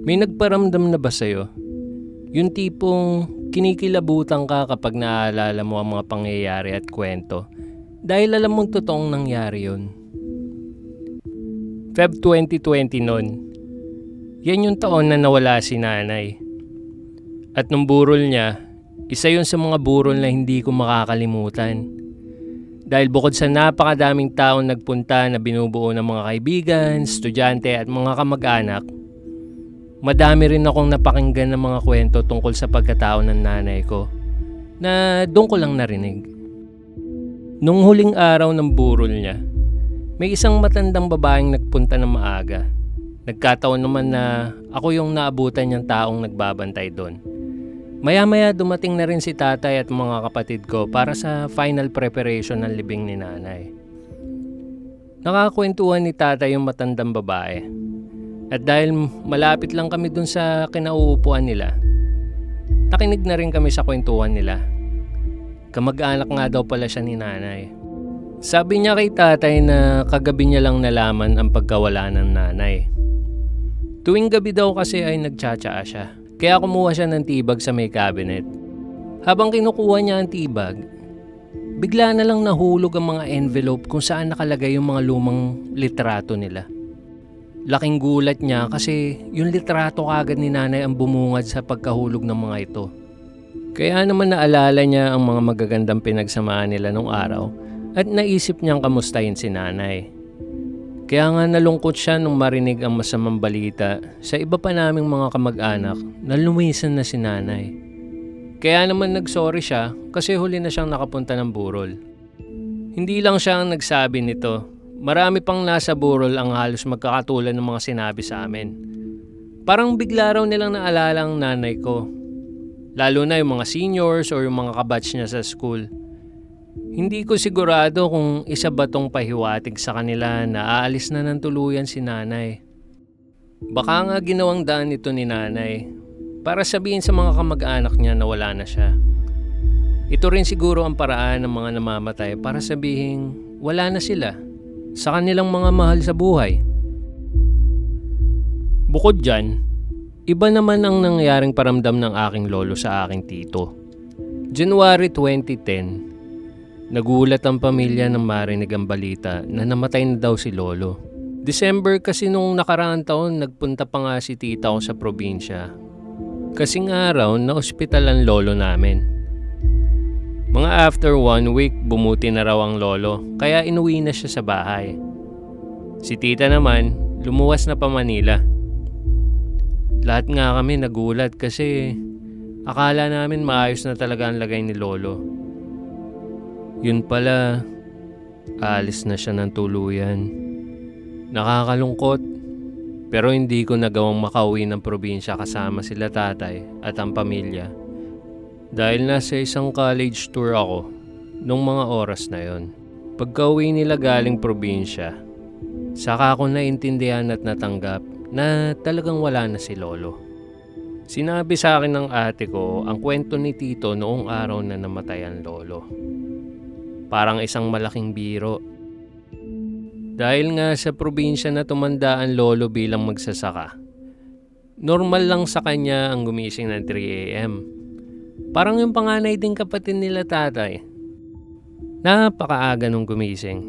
May nagparamdam na ba sa'yo? Yung tipong kinikilabutan ka kapag naaalala mo ang mga pangyayari at kwento dahil alam mong totoong nangyari yun. Feb 2020 nun, yan yung taon na nawala si nanay. At nung burol niya, isa yun sa mga burol na hindi ko makakalimutan. Dahil bukod sa napakadaming taong nagpunta na binubuo ng mga kaibigan, estudyante at mga kamag-anak, madami rin akong napakinggan ng mga kwento tungkol sa pagkatao ng nanay ko na doon ko lang narinig. Nung huling araw ng burol niya, may isang matandang babaeng nagpunta ng maaga. Nagkataon naman na ako yung naabutan niyang taong nagbabantay doon. Maya-maya dumating na rin si tatay at mga kapatid ko para sa final preparation ng libing ni nanay. Nakakwentuhan ni tatay yung matandang babae. At dahil malapit lang kami dun sa kinauupuan nila, nakinig na rin kami sa kwentuhan nila. Kamag-anak nga daw pala siya ni nanay. Sabi niya kay tatay na kagabi niya lang nalaman ang pagkawala ng nanay. Tuwing gabi daw kasi ay nagtsatsaa siya. Kaya kumuha siya ng tibag sa may cabinet. Habang kinukuha niya ang tibag, bigla na lang nahulog ang mga envelope kung saan nakalagay yung mga lumang litrato nila. Laking gulat niya kasi yung litrato kagad ni nanay ang bumungad sa pagkahulog ng mga ito. Kaya naman naalala niya ang mga magagandang pinagsamaan nila nung araw at naisip niyang kamustahin si nanay. Kaya nga nalungkot siya nung marinig ang masamang balita sa iba pa naming mga kamag-anak na lumisan na si nanay. Kaya naman nagsorry siya kasi huli na siyang nakapunta ng burol. Hindi lang siya ang nagsabi nito. Marami pang nasa burol ang halos magkakatulad ng mga sinabi sa amin. Parang bigla raw nilang naalala ang nanay ko. Lalo na yung mga seniors or yung mga kabatch niya sa school. Hindi ko sigurado kung isa ba tong pahiwatig sa kanila na aalis na ng tuluyan si nanay. Baka nga ginawang daan ito ni nanay para sabihin sa mga kamag-anak niya na wala na siya. Ito rin siguro ang paraan ng mga namamatay para sabihin wala na sila sa kanilang mga mahal sa buhay. Bukod dyan, iba naman ang nangyaring paramdam ng aking lolo sa aking tito. January 2010, nagulat ang pamilya nang marinig ang balita na namatay na daw si lolo. December kasi nung nakaraang taon nagpunta pa nga si tita ko sa probinsya. Kasing araw na ospital ang lolo namin. Mga after 1 week bumuti na raw ang lolo kaya inuwi na siya sa bahay. Si tita naman lumuwas na pa Manila. Lahat nga kami nagulat kasi akala namin maayos na talaga ang lagay ni lolo. Yun pala, alis na siya ng tuluyan. Nakakalungkot, pero hindi ko nagawang makauwi ng probinsya kasama sila tatay at ang pamilya. Dahil nasa isang college tour ako nung mga oras na yon. Pagka-uwi nila galing probinsya, saka ko naintindihan at natanggap na talagang wala na si lolo. Sinabi sa akin ng ate ko ang kwento ni tito noong araw na namatay ang lolo. Parang isang malaking biro. Dahil nga sa probinsya na tumanda ang lolo bilang magsasaka, normal lang sa kanya ang gumising ng 3 a.m. Parang yung panganay ding kapatid nila tatay. Napakaaga nung gumising.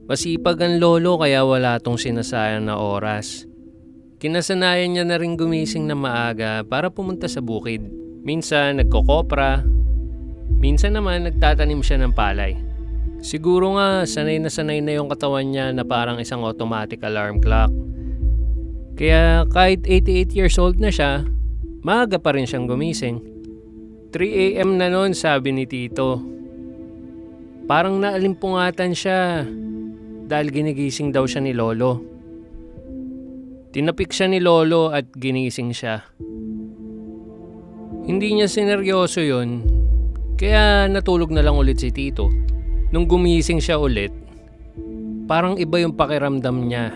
Masipag ang lolo kaya wala tong sinasayang na oras. Kinasanayan niya na rin gumising na maaga para pumunta sa bukid. Minsan nagkokopra, minsan naman nagtatanim siya ng palay. Siguro nga sanay na yung katawan niya na parang isang automatic alarm clock. Kaya kahit 88 years old na siya, maaga pa rin siyang gumising. 3 a.m. na noon sabi ni tito. Parang naalimpungatan siya dahil ginigising daw siya ni lolo. Tinapik siya ni lolo at ginising siya. Hindi niya sineryoso yun, kaya natulog na lang ulit si tito. Nung gumising siya ulit, parang iba yung pakiramdam niya.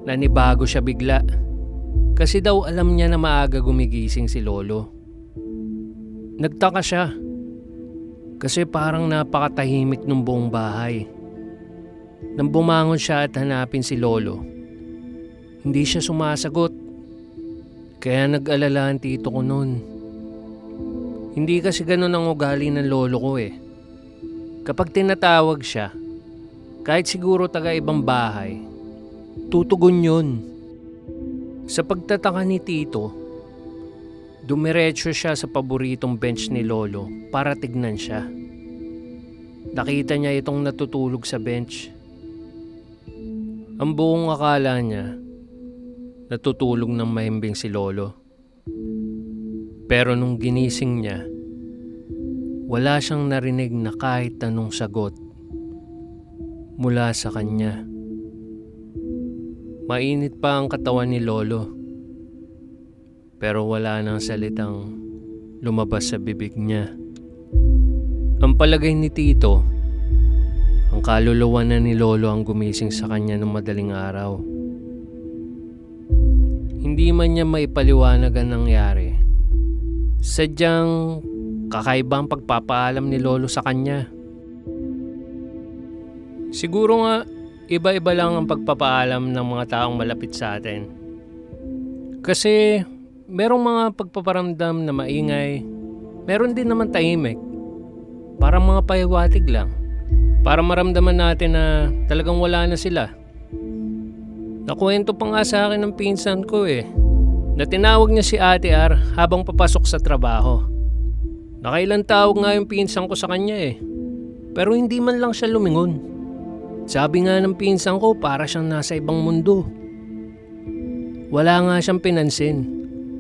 Nanibago siya bigla. Kasi daw alam niya na maaga gumigising si lolo. Nagtaka siya. Kasi parang napakatahimik ng buong bahay. Nang bumangon siya at hanapin si lolo, hindi siya sumasagot Kaya nag-alala ang tito ko noon. Hindi kasi ganun ang ugali ng lolo ko eh. Kapag tinatawag siya, kahit siguro taga ibang bahay, tutugon yun. Sa pagtataka ni tito, dumiretso siya sa paboritong bench ni lolo para tignan siya. Nakita niya itong natutulog sa bench. Ang buong akala niya, natutulog ng mahimbing si lolo. Pero nung ginising niya, wala siyang narinig na kahit anong sagot mula sa kanya. Mainit pa ang katawan ni lolo, pero wala nang salitang lumabas sa bibig niya. Ang palagay ni tito, ang kaluluwa na ni lolo ang gumising sa kanya ng madaling araw. Hindi man niya maipaliwanag ang nangyari. Sadyang kakaiba ang pagpapaalam ni lolo sa kanya. Siguro nga, iba-iba lang ang pagpapaalam ng mga taong malapit sa atin. Kasi merong mga pagpaparamdam na maingay, meron din naman tahimik. Parang mga pahiwatig lang. Para maramdaman natin na talagang wala na sila. Nakuwento pa nga sa akin ng pinsan ko na tinawag niya si Ate R habang papasok sa trabaho. Nakailang tawag nga yung pinsan ko sa kanya pero hindi man lang siya lumingon. Sabi nga ng pinsan ko para siyang nasa ibang mundo. Wala nga siyang pinansin,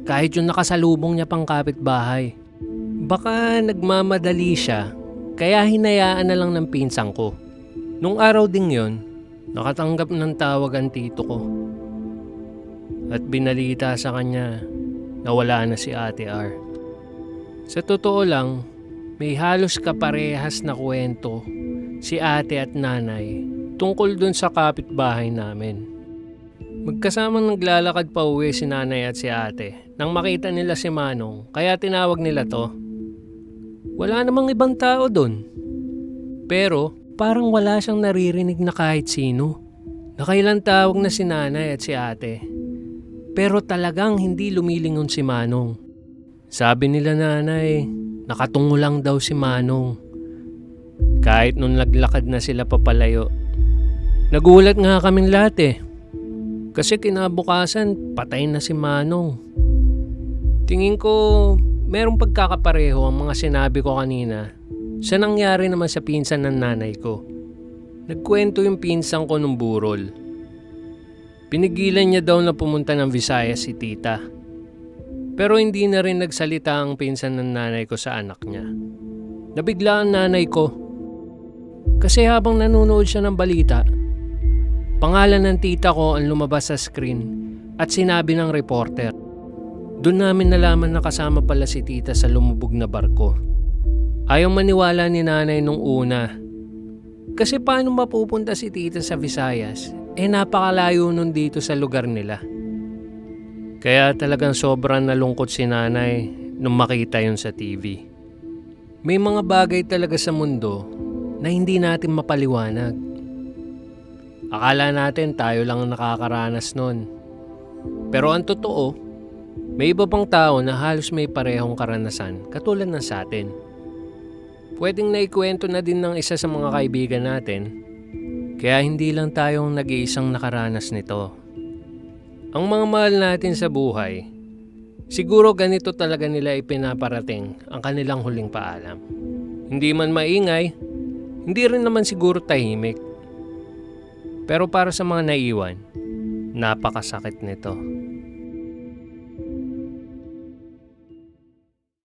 kahit yung nakasalubong niya pang kapitbahay. Baka nagmamadali siya, kaya hinayaan na lang ng pinsan ko. Nung araw ding yon, nakatanggap ng tawag ang tito ko. At binalita sa kanya na wala na si Ate R. Sa totoo lang, may halos kaparehas na kwento si ate at nanay tungkol dun sa kapitbahay namin. Magkasamang naglalakad pa uwi si nanay at si ate nang makita nila si Manong, kaya tinawag nila to. Wala namang ibang tao dun. Pero parang wala siyang naririnig na kahit sino. Nakailang tawag na si nanay at si ate. Pero talagang hindi lumilingon si Manong. Sabi nila nanay, nakatungo lang daw si Manong. Kahit nung naglakad na sila papalayo. Nagulat nga kaming lahat Kasi kinabukasan, patay na si Manong. Tingin ko, merong pagkakapareho ang mga sinabi ko kanina sa nangyari naman sa pinsan ng nanay ko. Nagkwento yung pinsan ko nung burol. Pinigilan niya daw na pumunta ng Visayas si tita. Pero hindi na rin nagsalita ang pinsan ng nanay ko sa anak niya. Nabigla ang nanay ko. Kasi habang nanonood siya ng balita, pangalan ng tita ko ang lumabas sa screen at sinabi ng reporter. Doon namin nalaman na kasama pala si tita sa lumubog na barko. Ayaw maniwala ni nanay nung una. Kasi paano mapupunta si tita sa Visayas? Napakalayo nun dito sa lugar nila. Kaya talagang sobrang nalungkot si nanay nung makita yun sa TV. May mga bagay talaga sa mundo na hindi natin mapaliwanag. Akala natin tayo lang ang nakakaranas nun. Pero ang totoo, may iba pang tao na halos may parehong karanasan katulad ng sa atin. Pwedeng naikwento na din ng isa sa mga kaibigan natin, kaya hindi lang tayong nag-iisang nakaranas nito. Ang mga mahal natin sa buhay, siguro ganito talaga nila ipinaparating ang kanilang huling paalam. Hindi man maingay, hindi rin naman siguro tahimik. Pero para sa mga naiwan, napakasakit nito.